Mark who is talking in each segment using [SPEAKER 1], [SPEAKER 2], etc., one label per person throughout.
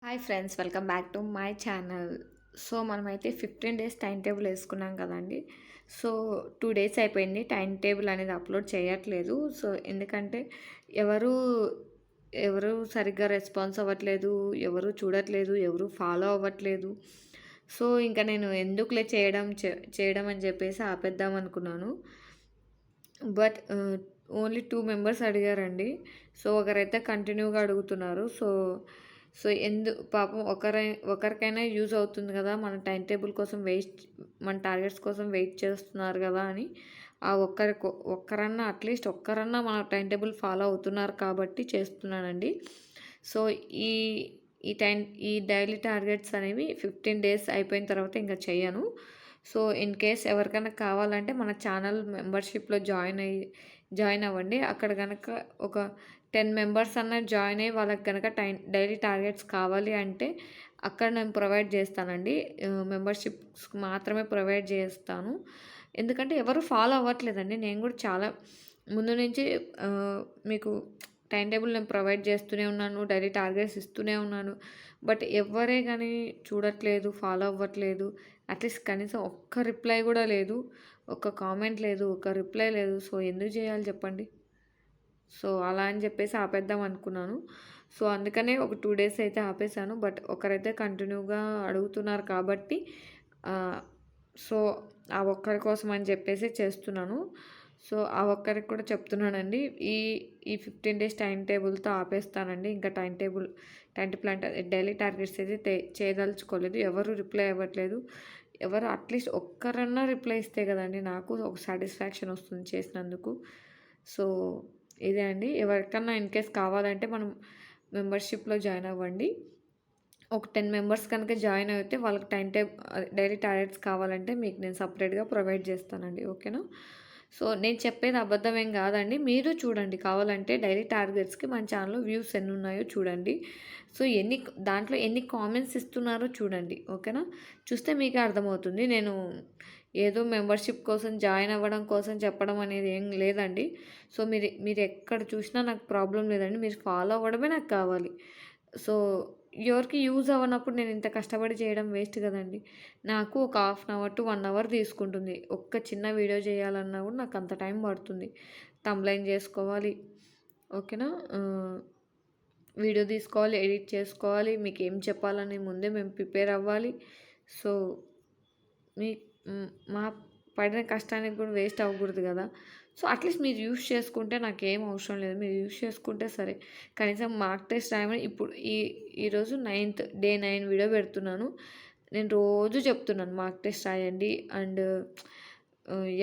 [SPEAKER 1] Hi friends, welcome back to my channel. So మనమైతే 15 days time table వేసుకున్నాం కదండి. So 2 days అయిపోయింది, time table అనేది అప్లోడ్ చేయట్లేదు. సో ఎందుకంటే ఎవరు ఎవరు సరిగ్గా రెస్పాన్స్ అవ్వట్లేదు, ఎవరు చూడట్లేదు, ఎవరు ఫాలో అవ్వట్లేదు. సో ఇంకా నేను ఎందుకులే చేయడం అని చెప్పేసి ఆపేద్దాం అనుకున్నాను. బట్ ఓన్లీ 2 మెంబర్స్ అడిగారండి. సో ఒకరైతే కంటిన్యూగా అడుగుతున్నారు. సో సో పాపం ఒకరికైనా యూజ్ అవుతుంది కదా, మన టైం టేబుల్ కోసం మన టార్గెట్స్ కోసం వెయిట్ చేస్తున్నారు కదా అని ఆ ఒక్కరన్నా అట్లీస్ట్ ఒక్కరన్నా మన టైం టేబుల్ ఫాలో అవుతున్నారు కాబట్టి చేస్తున్నానండి. సో ఈ ఈ డైలీ టార్గెట్స్ అనేవి 15 డేస్ అయిపోయిన తర్వాత ఇంకా చెయ్యను. సో ఇన్ కేస్ ఎవరికైనా కావాలంటే మన ఛానల్ మెంబర్షిప్లో జాయిన్ అవ్వండి. అక్కడ కనుక ఒక 10 మెంబర్స్ అన్న జాయిన్ అయ్యి వాళ్ళకి కనుక డైలీ టార్గెట్స్ కావాలి అంటే అక్కడ నేను ప్రొవైడ్ చేస్తానండి. మెంబర్షిప్స్ మాత్రమే ప్రొవైడ్ చేస్తాను. ఎందుకంటే ఎవరు ఫాలో అవ్వట్లేదండి. నేను కూడా చాలా ముందు నుంచి మీకు టైం టేబుల్ నేను ప్రొవైడ్ చేస్తూనే ఉన్నాను, డైలీ టార్గెట్స్ ఇస్తూనే ఉన్నాను. బట్ ఎవరే కానీ చూడట్లేదు, ఫాలో అవ్వట్లేదు. అట్లీస్ట్ కనీసం ఒక్క రిప్లై కూడా లేదు, ఒక్క కామెంట్ లేదు, ఒక్క రిప్లై లేదు. సో ఎందుకు చేయాలి చెప్పండి? సో అలా అని చెప్పేసి ఆపేద్దాం అనుకున్నాను. సో అందుకనే ఒక 2 డేస్ అయితే ఆపేసాను. బట్ ఒకరైతే కంటిన్యూగా అడుగుతున్నారు కాబట్టి సో ఆ ఒక్కరి కోసం అని చెప్పేసి చేస్తున్నాను. సో ఆ ఒక్కరికి కూడా చెప్తున్నానండి, ఈ ఈ 15 డేస్ టైం టేబుల్తో ఆపేస్తానండి. ఇంకా టైం టేబుల్ అంటే డైలీ టార్గెట్స్ అయితే చేయదలుచుకోలేదు. ఎవరు రిప్లై అవ్వట్లేదు. ఎవరు అట్లీస్ట్ ఒక్కరన్నా రిప్లై ఇస్తే కదండి నాకు ఒక సాటిస్ఫాక్షన్ వస్తుంది చేసినందుకు. సో ఇదే అండి. ఎవరికన్నా ఇన్ కేస్ కావాలంటే మనం మెంబర్షిప్లో జాయిన్ అవ్వండి. ఒక 10 మెంబర్స్ కనుక జాయిన్ అయితే వాళ్ళకి డైలీ టార్గెట్స్ కావాలంటే మీకు నేను సపరేట్గా ప్రొవైడ్ చేస్తానండి. ఓకేనా? సో నేను చెప్పేది అబద్ధం ఏం కాదండి. మీరు చూడండి, కావాలంటే డైలీ టార్గెట్స్కి మన ఛానల్లో వ్యూస్ ఎన్ని ఉన్నాయో చూడండి. సో దాంట్లో ఎన్ని కామెంట్స్ ఇస్తున్నారో చూడండి. ఓకేనా? చూస్తే మీకే అర్థమవుతుంది. నేను ఏదో మెంబర్షిప్ కోసం జాయిన్ అవ్వడం కోసం చెప్పడం అనేది ఏం లేదండి. సో మీరు ఎక్కడ చూసినా నాకు ప్రాబ్లం లేదండి. మీరు ఫాలో అవ్వడమే నాకు కావాలి. సో ఎవరికి యూజ్ అవ్వనప్పుడు నేను ఇంత కష్టపడి చేయడం వేస్ట్ కదండి. నాకు ఒక half an hour to 1 hour తీసుకుంటుంది. ఒక్క చిన్న వీడియో చేయాలన్నా కూడా నాకు అంత టైం పడుతుంది. థంబ్‌నెయిల్ చేసుకోవాలి, ఓకేనా? వీడియో తీసుకోవాలి, ఎడిట్ చేసుకోవాలి, మీకు ఏం చెప్పాలని ముందే మేము ప్రిపేర్ అవ్వాలి. సో మీ మా పడిన కష్టానికి కూడా వేస్ట్ అవ్వకూడదు కదా. సో అట్లీస్ట్ మీరు యూస్ చేసుకుంటే నాకేం అవసరం లేదు, మీరు యూస్ చేసుకుంటే సరే. కనీసం మార్క్ టెస్ట్ రాయమని ఇప్పుడు ఈరోజు 9th డే 9 వీడియో పెడుతున్నాను. నేను రోజు చెప్తున్నాను మార్క్ టెస్ట్ రాయండి. అండ్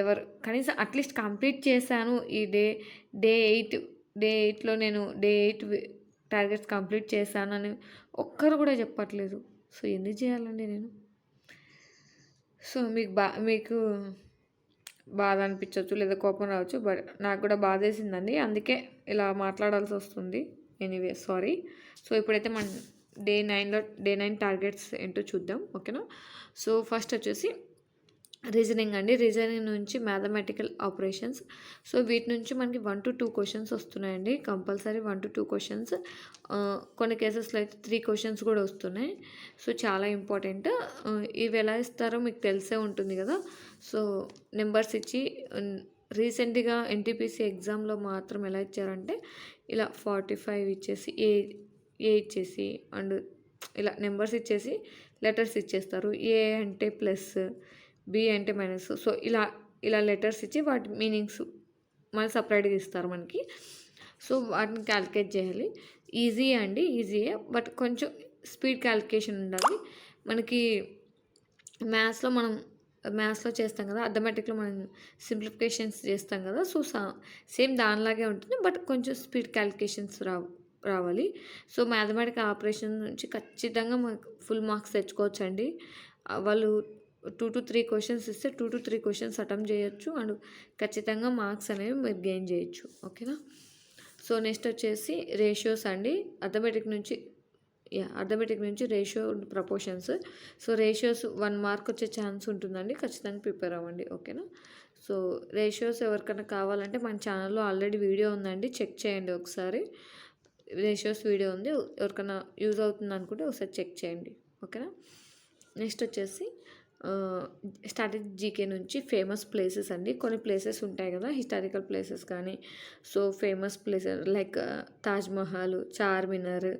[SPEAKER 1] ఎవరు కనీసం అట్లీస్ట్ కంప్లీట్ చేశాను ఈ డే 8లో నేను డే 8 టార్గెట్స్ కంప్లీట్ చేశానని ఒక్కరు కూడా చెప్పట్లేదు. సో ఎందుకు చేయాలండి నేను? సో మీకు బాధ అనిపించవచ్చు, లేదా కోపం రావచ్చు. బట్ నాకు కూడా బాధేసిందండి, అందుకే ఇలా మాట్లాడాల్సి వస్తుంది. Anyway sorry. సో ఇప్పుడైతే మన డే 9 టార్గెట్స్ ఏంటో చూద్దాం. ఓకేనా? సో ఫస్ట్ వచ్చేసి రీజనింగ్ అండి. రీజనింగ్ నుంచి మ్యాథమెటికల్ ఆపరేషన్స్. సో వీటి నుంచి మనకి 1 to 2 క్వశ్చన్స్ వస్తున్నాయండి. Compulsory 1 to 2 questions. కొన్ని కేసెస్లో అయితే 3 క్వశ్చన్స్ కూడా వస్తున్నాయి. సో చాలా ఇంపార్టెంట్. ఇవి ఎలా ఇస్తారో మీకు తెలిసే ఉంటుంది కదా. సో నెంబర్స్ ఇచ్చి రీసెంట్గా ఎన్టీపీసీ ఎగ్జామ్లో మాత్రం ఎలా ఇచ్చారంటే ఇలా 45 ఇచ్చేసి ఏ ఇచ్చేసి అండ్ ఇలా నెంబర్స్ ఇచ్చేసి లెటర్స్ ఇచ్చేస్తారు. ఏ అంటే ప్లస్, బి అంటే మైనస్. సో ఇలా లెటర్స్ ఇచ్చి వాటి మీనింగ్స్ మళ్ళీ సపరేట్గా ఇస్తారు మనకి. సో వాటిని క్యాలిక్యులేట్ చేయాలి. ఈజీ అండి, ఈజీయే. బట్ కొంచెం స్పీడ్ క్యాలిక్యులేషన్ ఉండాలి. మనకి మ్యాథ్స్లో చేస్తాం కదా, అథమెటిక్లో మనం సింప్లిఫికేషన్స్ చేస్తాం కదా. సో సేమ్ దానిలాగే ఉంటుంది, బట్ కొంచెం స్పీడ్ క్యాలిక్యులేషన్స్ రావాలి. సో మ్యాథమెటికల్ ఆపరేషన్ నుంచి ఖచ్చితంగా మనకు ఫుల్ మార్క్స్ తెచ్చుకోవచ్చండి. వాళ్ళు 2 to 3 క్వశ్చన్స్ ఇస్తే 2 to 3 క్వశ్చన్స్ అటెంప్ట్ చేయొచ్చు. అండ్ ఖచ్చితంగా మార్క్స్ అనేవి మీరు గెయిన్ చేయొచ్చు. ఓకేనా? సో నెక్స్ట్ వచ్చేసి రేషియోస్ అండి. అథమెటిక్ నుంచి ratio proportions. So ratios 1 mark వచ్చే ఛాన్స్ ఉంటుందండి, ఖచ్చితంగా ప్రిపేర్ అవ్వండి. ఓకేనా? సో రేషియోస్ ఎవరికైనా కావాలంటే మన ఛానల్లో ఆల్రెడీ వీడియో ఉందండి, చెక్ చేయండి ఒకసారి. రేషియోస్ వీడియో ఉంది, ఎవరికైనా యూజ్ అవుతుంది అనుకుంటే ఒకసారి చెక్ చేయండి. ఓకేనా. నెక్స్ట్ వచ్చేసి స్టాటిక్ జీకే నుంచి ఫేమస్ ప్లేసెస్ అండి. కొన్ని ప్లేసెస్ ఉంటాయి కదా, హిస్టారికల్ ప్లేసెస్ కానీ, so famous places like Taj Mahal, Charminar,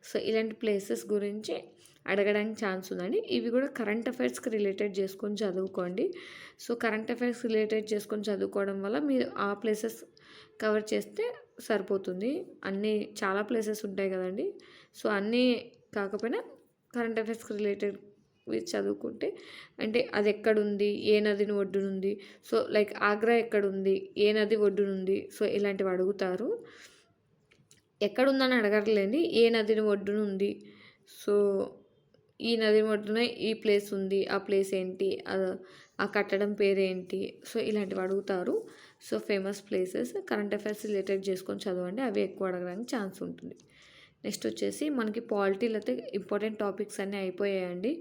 [SPEAKER 1] so ఇలాంటి ప్లేసెస్ గురించి అడగడానికి ఛాన్స్ ఉందండి. ఇవి కూడా కరెంట్ అఫైర్స్కి రిలేటెడ్ చేసుకొని చదువుకోండి. సో కరెంట్ అఫైర్స్ రిలేటెడ్ చేసుకొని చదువుకోవడం వల్ల మీరు ఆ ప్లేసెస్ కవర్ చేస్తే సరిపోతుంది. అన్నీ చాలా ప్లేసెస్ ఉంటాయి కదండి, సో అన్నీ కాకపోయినా కరెంట్ అఫైర్స్కి రిలేటెడ్ చదువుకుంటే, అంటే అది ఎక్కడుంది, ఏ నదిని ఒడ్డునుంది, సో లైక్ ఆగ్రా ఎక్కడుంది, ఏ నది ఒడ్డునుంది, సో ఇలాంటివి అడుగుతారు. ఎక్కడుందని అడగట్లేండి, ఏ నదిని ఒడ్డునుంది, సో ఈ నది ఒడ్డున ఈ ప్లేస్ ఉంది, ఆ ప్లేస్ ఏంటి, ఆ కట్టడం పేరేంటి, సో ఇలాంటివి అడుగుతారు. So famous places current affairs related చేసుకొని చదవండి, అవి ఎక్కువ అడగడానికి ఛాన్స్ ఉంటుంది. నెక్స్ట్ వచ్చేసి మనకి పాలిటీలో అయితే ఇంపార్టెంట్ టాపిక్స్ అన్నీ అయిపోయాయండి.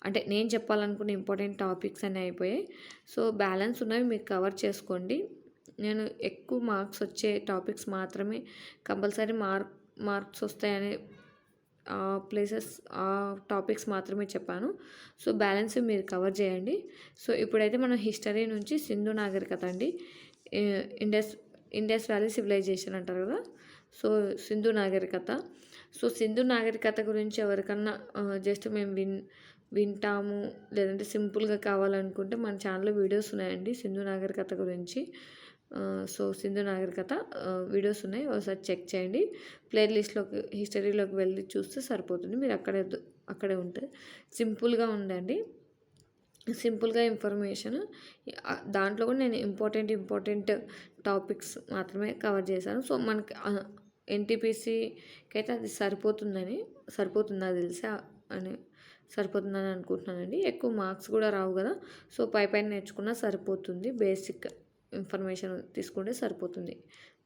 [SPEAKER 1] అంటే నేను చెప్పాలనుకున్న ఇంపార్టెంట్ టాపిక్స్ అన్నీ అయిపోయాయి. సో బ్యాలెన్స్ ఉన్నవి మీరు కవర్ చేసుకోండి. నేను ఎక్కువ మార్క్స్ వచ్చే టాపిక్స్ మాత్రమే, కంపల్సరీ మార్క్స్ వస్తాయనే ప్లేసెస్, ఆ టాపిక్స్ మాత్రమే చెప్పాను. సో బ్యాలెన్స్ మీరు కవర్ చేయండి. సో ఇప్పుడైతే మనం హిస్టరీ నుంచి సింధు నాగరికత అండి, ఇండస్ వ్యాలీ సివిలైజేషన్ అంటారు కదా, సో సింధు నాగరికత. సో సింధు నాగరికత గురించి ఎవరికన్నా జస్ట్ మేము వింటాము లేదంటే సింపుల్గా కావాలనుకుంటే మన ఛానల్లో వీడియోస్ ఉన్నాయండి సింధు నాగరికత గురించి. సో సింధు నాగరికత వీడియోస్ ఉన్నాయి, ఒకసారి చెక్ చేయండి. ప్లేలిస్ట్లోకి హిస్టరీలోకి వెళ్ళి చూస్తే సరిపోతుంది, మీరు అక్కడే ఉంటుంది. సింపుల్గా ఉందండి, సింపుల్గా ఇన్ఫర్మేషన్. దాంట్లో కూడా నేను ఇంపార్టెంట్ టాపిక్స్ మాత్రమే కవర్ చేశాను. సో మనకి ఎన్టీపీసీకి అయితే అది సరిపోతుందా తెలిసా అని సరిపోతుందని అనుకుంటున్నానండి. ఎక్కువ మార్క్స్ కూడా రావు కదా, సో పైన నేర్చుకున్నా సరిపోతుంది, బేసిక్ ఇన్ఫర్మేషన్ తీసుకుంటే సరిపోతుంది.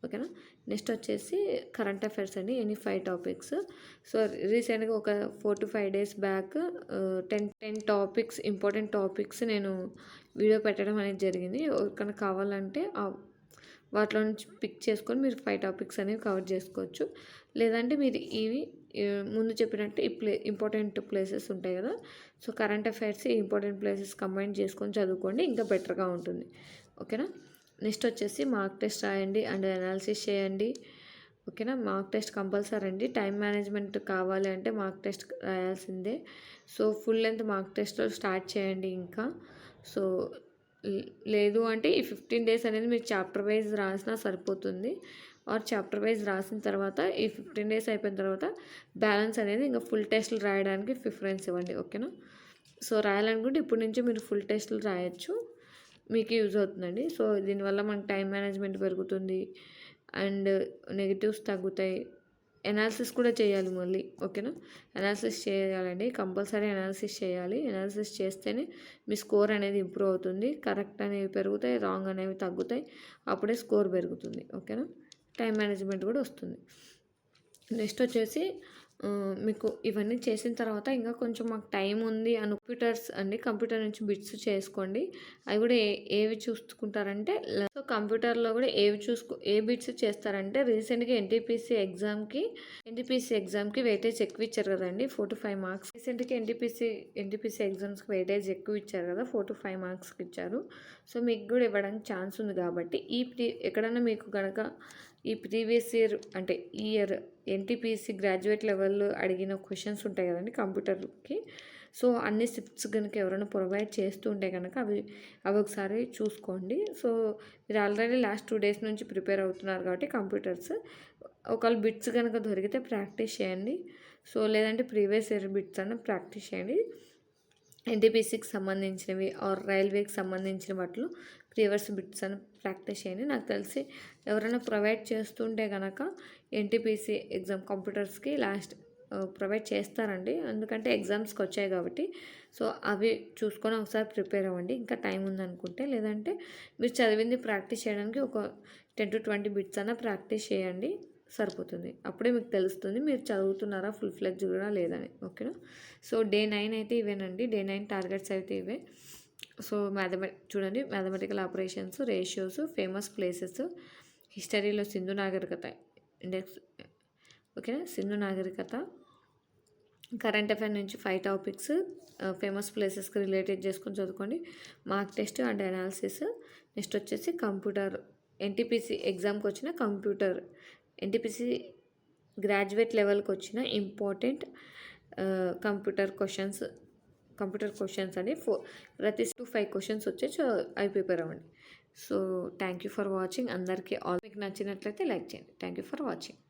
[SPEAKER 1] ఓకేనా. నెక్స్ట్ వచ్చేసి కరెంట్ అఫైర్స్ అండి, ఎనీ 5 టాపిక్స్. సో రీసెంట్గా ఒక 4 to 5 days back 10 topics, important topics నేను వీడియో పెట్టడం అనేది జరిగింది. ఎవరికైనా కావాలంటే వాటిలో నుంచి పిక్ చేసుకొని మీరు 5 టాపిక్స్ అనేవి కవర్ చేసుకోవచ్చు. లేదంటే మీరు ఇవి ముందు చెప్పినట్టు ఇంపార్టెంట్ ప్లేసెస్ ఉంటాయి కదా, so current affairs important places combine చేసుకొని చదువుకోండి, ఇంకా బెటర్గా ఉంటుంది. ఓకేనా. నెక్స్ట్ వచ్చేసి మార్క్ టెస్ట్ రాయండి అండ్ అనాలిసిస్ చేయండి. ఓకేనా. మార్క్ టెస్ట్ కంపల్సరీ అండి, టైం మేనేజ్మెంట్ కావాలి అంటే మార్క్ టెస్ట్ రాయాల్సిందే. సో ఫుల్ లెంత్ మార్క్ టెస్ట్లో స్టార్ట్ చేయండి ఇంకా. సో లేదు అంటే ఈ 15 days అనేది మీరు చాప్టర్ వైజ్ రాసినా సరిపోతుంది. ఆర్ చాప్టర్ వైజ్ రాసిన తర్వాత ఈ 15 days అయిపోయిన తర్వాత బ్యాలెన్స్ అనేది ఇంకా ఫుల్ టెస్ట్లు రాయడానికి ప్రిఫరెన్స్ ఇవ్వండి. ఓకేనా. సో రాయాలనుకుంటే ఇప్పటి నుంచి మీరు ఫుల్ టెస్ట్లు రాయొచ్చు, మీకు యూజ్ అవుతుందండి. సో దీనివల్ల మనకు టైం మేనేజ్మెంట్ పెరుగుతుంది అండ్ నెగిటివ్స్ తగ్గుతాయి. అనాలిసిస్ కూడా చేయాలి మళ్ళీ. ఓకేనా. అనాలిసిస్ చేయాలండి, కంపల్సరీ అనాలిసిస్ చేయాలి. అనాలిసిస్ చేస్తేనే మీ స్కోర్ అనేది ఇంప్రూవ్ అవుతుంది, కరెక్ట్ అనేవి పెరుగుతాయి, రాంగ్ అనేవి తగ్గుతాయి, అప్పుడే స్కోర్ పెరుగుతుంది. ఓకేనా. టైం మేనేజ్మెంట్ కూడా వస్తుంది. నెక్స్ట్ వచ్చేసి మీకు ఇవన్నీ చేసిన తర్వాత ఇంకా కొంచెం మాకు టైం ఉంది అని కంప్యూటర్స్ అండి, కంప్యూటర్ నుంచి బిట్స్ చేసుకోండి. అవి కూడా ఏవి చూసుకుంటారంటే, సో కంప్యూటర్లో కూడా ఏ బిట్స్ చేస్తారంటే, రీసెంట్గా ఎన్టీపీసీ ఎగ్జామ్కి వెయిటేజ్ ఎక్కువ ఇచ్చారు కదండి, 4 to 5 మార్క్స్. రీసెంట్గా ఎన్టీపీసీ ఎగ్జామ్స్కి వెయిటేజ్ ఎక్కువ ఇచ్చారు కదా, 4 to 5 మార్క్స్కి ఇచ్చారు. సో మీకు కూడా ఇవ్వడానికి ఛాన్స్ ఉంది కాబట్టి ఎక్కడన్నా మీకు కనుక ఈ ప్రీవియస్ ఇయర్ అంటే ఈ ఇయర్ ఎన్టీపీసీ గ్రాడ్యుయేట్ లెవెల్ అడిగిన క్వశ్చన్స్ ఉంటాయి కదండి కంప్యూటర్కి, సో అన్ని షిఫ్ట్స్ కనుక ఎవరైనా ప్రొవైడ్ చేస్తూ ఉంటే కనుక అవి ఒకసారి చూసుకోండి. సో మీరు ఆల్రెడీ లాస్ట్ 2 days నుంచి ప్రిపేర్ అవుతున్నారు కాబట్టి కంప్యూటర్స్ ఒకవేళ బిట్స్ కనుక దొరికితే ప్రాక్టీస్ చేయండి. సో లేదంటే ప్రీవియస్ ఇయర్ బిట్స్ అన్న ప్రాక్టీస్ చేయండి. ఎన్టీపీసీకి సంబంధించినవి ఆర్ రైల్వేకి సంబంధించిన వాటిలో ప్రీవియస్ బిట్స్ అని ప్రాక్టీస్ చేయండి. నాకు తెలిసి ఎవరైనా ప్రొవైడ్ చేస్తుంటే కనుక ఎన్టీపీసీ ఎగ్జామ్ కంప్యూటర్స్కి ప్రొవైడ్ చేస్తారండి, ఎందుకంటే ఎగ్జామ్స్కి వచ్చాయి కాబట్టి. సో అవి చూసుకొని ఒకసారి ప్రిపేర్ అవ్వండి, ఇంకా టైం ఉందనుకుంటే. లేదంటే మీరు చదివింది ప్రాక్టీస్ చేయడానికి ఒక 10 to 20 బిట్స్ అన్న ప్రాక్టీస్ చేయండి, సరిపోతుంది. అప్పుడే మీకు తెలుస్తుంది మీరు చదువుతున్నారా ఫుల్ ఫ్లెడ్జ్ కూడా లేదని. ఓకేనా. సో డే 9 అయితే ఇవేనండి, డే 9 టార్గెట్స్ అయితే ఇవే. సో చూడండి, mathematical operations, ratios, famous places, హిస్టరీలో సింధు నాగరికత ఇండెక్స్, ఓకేనా. సింధు నాగరికత, కరెంట్ అఫైర్ నుంచి 5 టాపిక్స్ ఫేమస్ ప్లేసెస్కి రిలేటెడ్ చేసుకొని చదువుకోండి. Mark test and analysis. Next వచ్చేసి కంప్యూటర్, ఎన్టీపీసీ ఎగ్జామ్కి వచ్చిన కంప్యూటర్, ఎన్టీపీసీ గ్రాడ్యుయేట్ లెవెల్కి వచ్చిన ఇంపార్టెంట్ కంప్యూటర్ క్వశ్చన్స్ అని ప్రతి 5 క్వశ్చన్స్ వచ్చేసి అవి ప్రిపేర్ అవ్వండి. So thank you for watching. అందరికీ మీకు నచ్చినట్లయితే లైక్ చేయండి. Thank you for watching.